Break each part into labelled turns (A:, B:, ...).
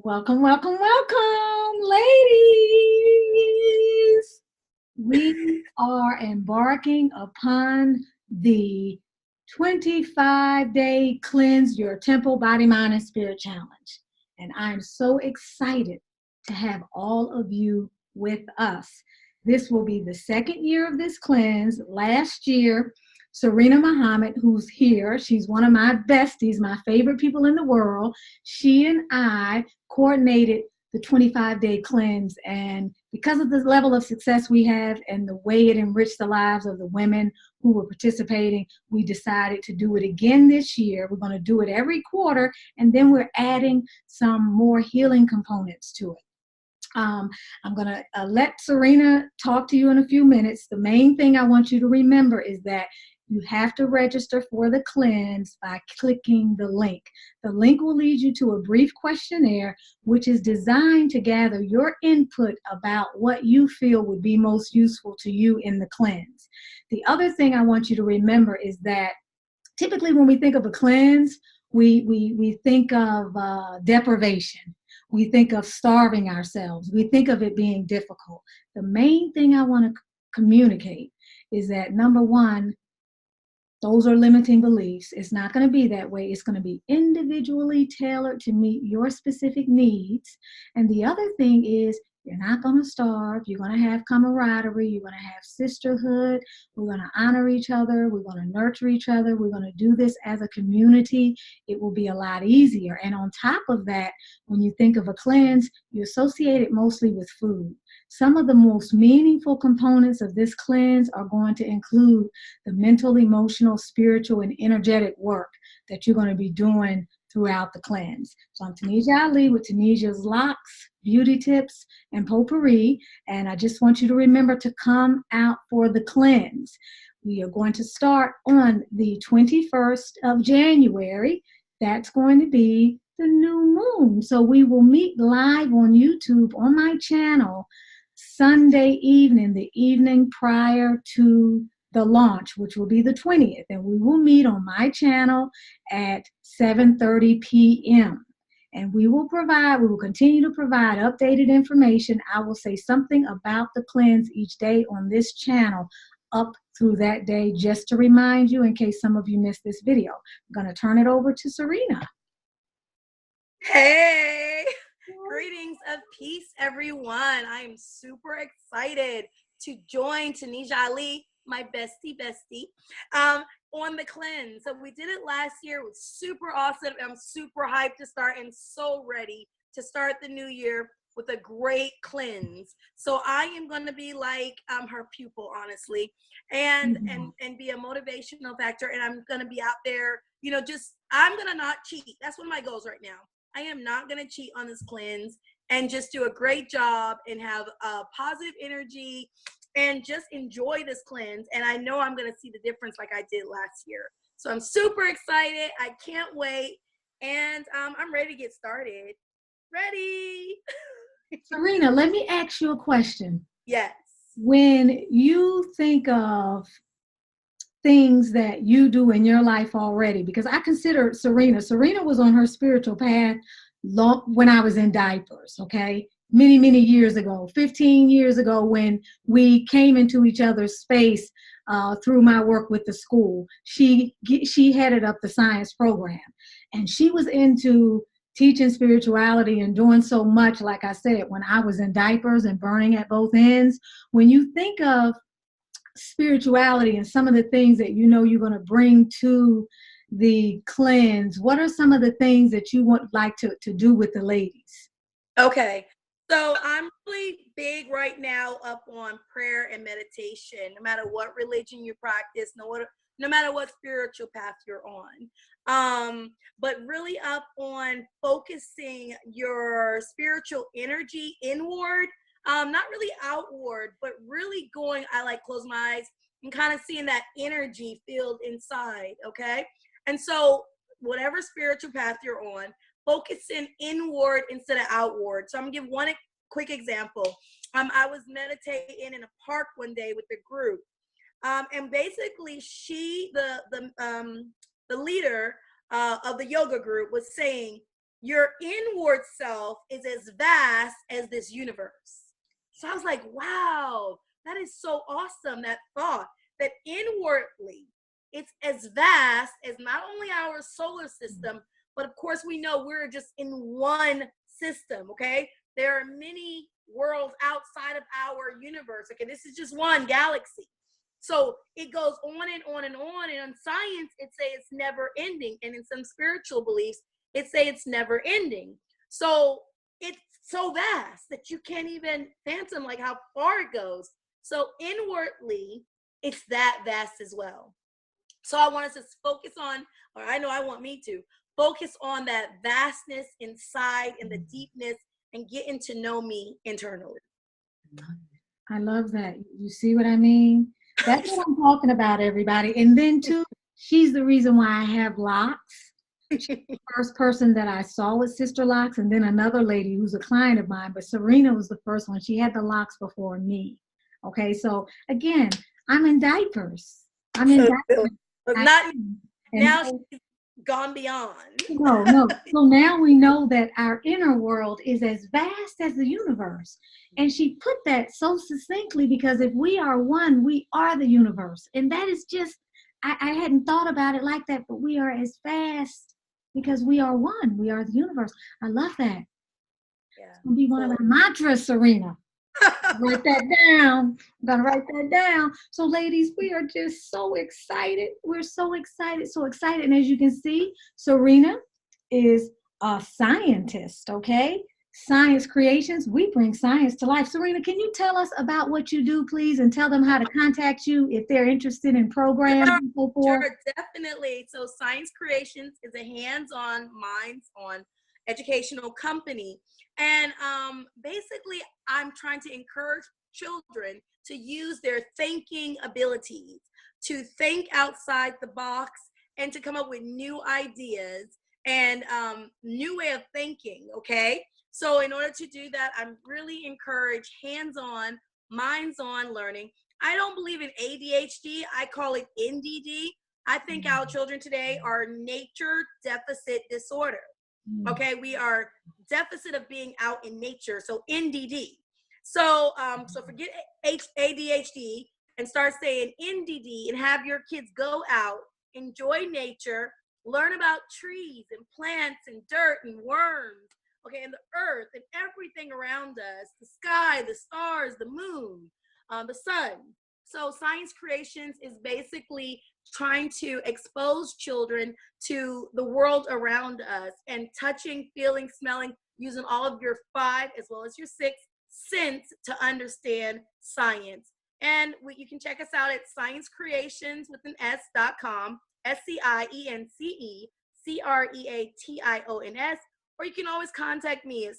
A: Welcome, welcome, welcome, ladies. We are embarking upon the 25-day Cleanse Your Temple, Body, Mind, and Spirit Challenge. And I'm so excited to have all of you with us. This will be the second year of this cleanse. Last year, Serena Muhammad, who's here, she's one of my besties, my favorite people in the world. She and I coordinated the 25-day cleanse. And because of the level of success we have and the way it enriched the lives of the women who were participating, we decided to do it again this year. We're going to do it every quarter, and then we're adding some more healing components to it. I'm going to let Serena talk to you in a few minutes. The main thing I want you to remember is that you have to register for the cleanse by clicking the link. The link will lead you to a brief questionnaire, which is designed to gather your input about what you feel would be most useful to you in the cleanse. The other thing I want you to remember is that typically when we think of a cleanse, we think of deprivation. We think of starving ourselves. We think of it being difficult. The main thing I want to communicate is that, number one, those are limiting beliefs. It's not going to be that way. It's going to be individually tailored to meet your specific needs. And the other thing is, you're not going to starve. You're going to have camaraderie. You're going to have sisterhood. We're going to honor each other. We're going to nurture each other. We're going to do this as a community. It will be a lot easier. And on top of that, when you think of a cleanse, you associate it mostly with food. Some of the most meaningful components of this cleanse are going to include the mental, emotional, spiritual, and energetic work that you're going to be doing throughout the cleanse. So I'm Tanisha Ali with Tanisha's Locks, Beauty Tips, and Potpourri, and I just want you to remember to come out for the cleanse. We are going to start on the 21st of January. That's going to be the new moon. So we will meet live on YouTube on my channel Sunday evening, the evening prior to the launch, which will be the 20th, and we will meet on my channel at 7:30 p.m. And we will continue to provide updated information. I will say something about the cleanse each day on this channel up through that day, just to remind you in case some of you missed this video. I'm going to turn it over to Serena.
B: Hey, greetings of peace, everyone. I am super excited to join Tanisha Ali, my bestie, on the cleanse. So we did it last year. It was super awesome. I'm super hyped to start and so ready to start the new year with a great cleanse. So I am going to be like her pupil, honestly, and be a motivational factor. And I'm going to be out there, I'm going to not cheat. That's one of my goals right now. I am not going to cheat on this cleanse and just do a great job and have a positive energy and just enjoy this cleanse. And I know I'm going to see the difference like I did last year. So I'm super excited. I can't wait. And I'm ready to get started. Ready.
A: Serena, let me ask you a question.
B: Yes.
A: When you think of things that you do in your life already, because I consider Serena was on her spiritual path when I was in diapers, okay? Many years ago, 15 years ago, when we came into each other's space through my work with the school. She headed up the science program, and she was into teaching spirituality and doing so much, like I said, when I was in diapers and burning at both ends. When you think of spirituality and some of the things that you're going to bring to the cleanse, what are some of the things that you would like to do with the ladies?
B: Okay. So I'm really big right now up on prayer and meditation, no matter what religion you practice, no matter what spiritual path you're on. But really up on focusing your spiritual energy inward, not really outward, but really I like close my eyes and kind of seeing that energy filled inside. Okay. And so whatever spiritual path you're on, focusing inward instead of outward. So I'm gonna give one quick example. I was meditating in a park one day with the group, and basically the leader of the yoga group was saying, your inward self is as vast as this universe. So I was like, wow, that is so awesome, that thought that inwardly it's as vast as not only our solar system, but of course we know we're just in one system, okay? There are many worlds outside of our universe, okay? This is just one galaxy. So it goes on and on and on. And in science, it say it's never ending. And in some spiritual beliefs, it say it's never ending. So it's so vast that you can't even fathom like how far it goes. So inwardly, it's that vast as well. So I want us to focus on, or I know I want me to focus on that vastness inside and the deepness and getting to know me internally.
A: I love that. You see what I mean? That's what I'm talking about, everybody. And then too, she's the reason why I have locks. She's the first person that I saw with Sisterlocks, and then another lady who's a client of mine, but Serena was the first one. She had the locks before me. Okay, so again, I'm in diapers. I'm in
B: So,
A: diapers.
B: not
A: And
B: now
A: so,
B: she's gone beyond.
A: no. So now we know that our inner world is as vast as the universe. And she put that so succinctly because if we are one, we are the universe. And that is just, I hadn't thought about it like that, but we are as vast because we are one. We are the universe. I love that.
B: Yeah.
A: It's going to be one of our mantras, Serena. Write that down. I'm going to write that down. So, ladies, we are just so excited. We're so excited, so excited. And as you can see, Serena is a scientist, okay? Science Creations. We bring science to life. Serena, can you tell us about what you do, please, and tell them how to contact you if they're interested in programs and so forth?
B: Sure, definitely. So Science Creations is a hands-on, minds-on educational company. And basically, I'm trying to encourage children to use their thinking abilities, to think outside the box, and to come up with new ideas and new way of thinking, okay? So in order to do that, I'm really encourage hands-on, minds-on learning. I don't believe in ADHD. I call it NDD. I think our children today are nature deficit disorder. Okay, we are deficit of being out in nature. So NDD. So forget ADHD and start saying NDD and have your kids go out, enjoy nature, learn about trees and plants and dirt and worms. Okay, and the earth and everything around us, the sky, the stars, the moon, the sun. So Science Creations is basically trying to expose children to the world around us and touching, feeling, smelling, using all of your 5 as well as your 6 sense to understand science. And you can check us out at sciencecreations with an s.com, SCIENCECREATIONS, or you can always contact me at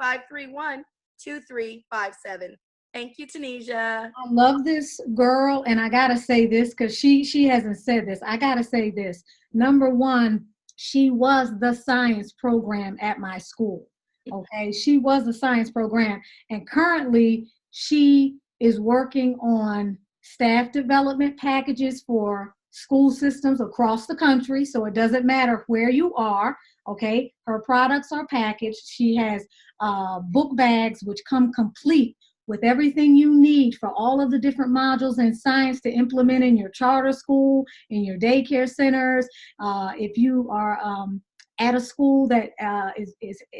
B: 678-531-2357. Thank you, Tanisha.
A: I love this girl, and I gotta say this because she hasn't said this. I gotta say this. Number one, she was the science program at my school. Okay, she was the science program, and currently she is working on staff development packages for school systems across the country. So it doesn't matter where you are. Okay, her products are packaged. She has book bags which come complete with everything you need for all of the different modules in science to implement in your charter school, in your daycare centers. If you are at a school that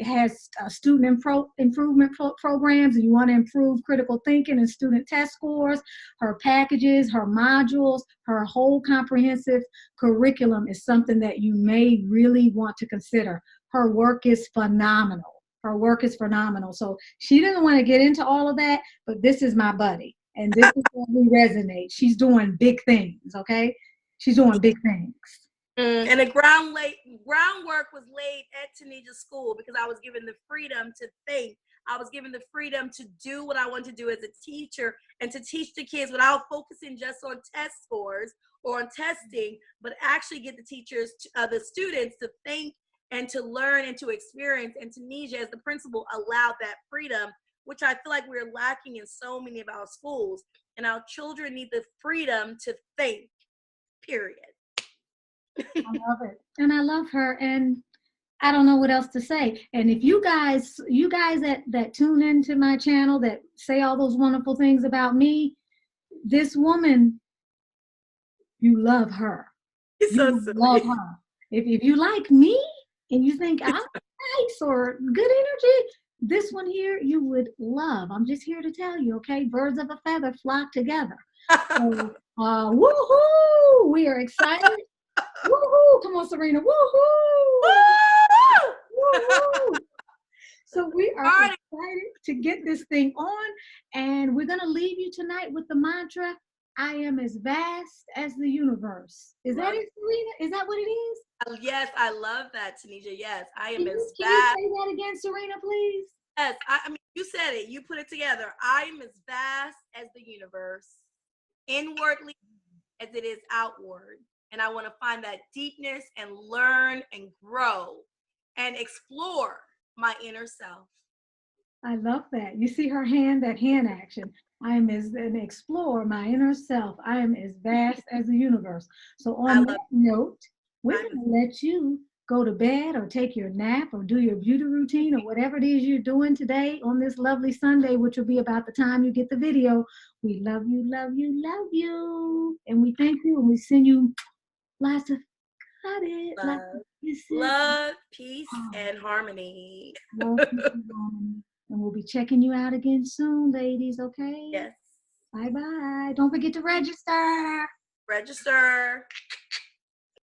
A: has student improvement programs and you want to improve critical thinking and student test scores, her packages, her modules, her whole comprehensive curriculum is something that you may really want to consider. Her work is phenomenal. Her work is phenomenal. So she doesn't want to get into all of that, but this is my buddy. And this is where we resonate. She's doing big things, okay? She's doing big things.
B: And the groundwork was laid at Tanisha's school because I was given the freedom to think. I was given the freedom to do what I want to do as a teacher and to teach the kids without focusing just on test scores or on testing, but actually get the teachers, the students to think and to learn and to experience. And Tanisha, as the principal, allowed that freedom, which I feel like we're lacking in so many of our schools. And our children need the freedom to think, period.
A: I love it. And I love her. And I don't know what else to say. And if you guys that tune into my channel that say all those wonderful things about me, this woman, you love her.
B: It's so
A: You love
B: silly.
A: her. If you like me and you think I'm nice or good energy, this one here you would love. I'm just here to tell you, okay? Birds of a feather flock together. So, woohoo! We are excited. Woohoo! Come on, Serena. Woohoo! Woohoo! So we are
B: Party.
A: excited to get this thing on, and we're gonna leave you tonight with the mantra, I am as vast as the universe. Is that it, Serena? Is that what it is?
B: Yes, I love that, Tanisha. Yes, I am
A: Can
B: as
A: you
B: vast.
A: say that again, Serena, please?
B: Yes, I mean, you said it. You put it together. I am as vast as the universe, inwardly as it is outward. And I want to find that deepness and learn and grow and explore my inner self.
A: I love that. You see her hand, that hand action. I am as an explorer, my inner self. I am as vast as the universe. So
B: I
A: on
B: love
A: that note, we're
B: I'm
A: going to let you go to bed or take your nap or do your beauty routine or whatever it is you're doing today on this lovely Sunday, which will be about the time you get the video. We love you, love you, love you. And we thank you and we send you lots of lots of kisses.
B: love, peace, and harmony.
A: Love, peace, and harmony. And we'll be checking you out again soon, ladies, okay?
B: Yes.
A: Bye-bye. Don't forget to register.
B: Register.